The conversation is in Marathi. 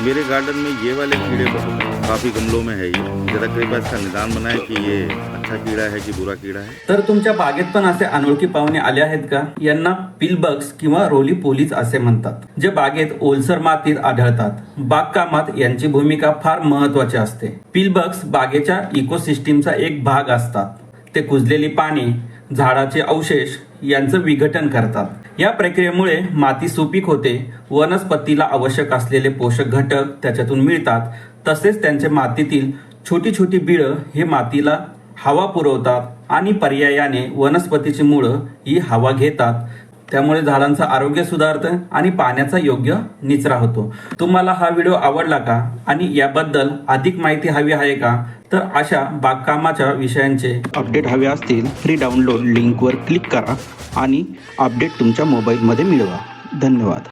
मेरे गार्डन में ये वाले कीड़े बहुत हैं, काफी गमलों में है ये। जरा कृपया इसका निदान बनाएं कि ये अच्छा कीड़ा है कि बुरा कीड़ा है। तर तुमच्या बागेत पण असे अनोळखी पाहुणे आले आहेत का? यांना पिलबग्स किंवा रोली पोलीज असे म्हणतात, जे बागेत ओलसर मातीत आढळतात। बागकामात यांची भूमिका फार महत्त्वाची असते। पिलबग्स बागेच्या इकोसिस्टीमचा एक भाग असतात। ते कुजलेली पाने, झाडाचे अवशेष यांचं विघटन करतात। या प्रक्रियेमुळे माती सुपीक होते, वनस्पतीला आवश्यक असलेले पोषक घटक त्याच्यातून मिळतात। तसेच त्यांच्या मातीतील छोटी छोटी बिळं हे मातीला हवा पुरवतात आणि पर्यायाने वनस्पतीची मुळं ही हवा घेतात। त्यामुळे झाडांचं आरोग्य सुधारतं आणि पाण्याचा योग्य निचरा होतो। तुम्हाला हा व्हिडिओ आवडला का आणि याबद्दल अधिक माहिती हवी आहे का? तर अशा बागकामाच्या विषयांचे अपडेट हवे असतील, फ्री डाउनलोड लिंकवर क्लिक करा आणि अपडेट तुमच्या मोबाईलमध्ये मिळवा। धन्यवाद।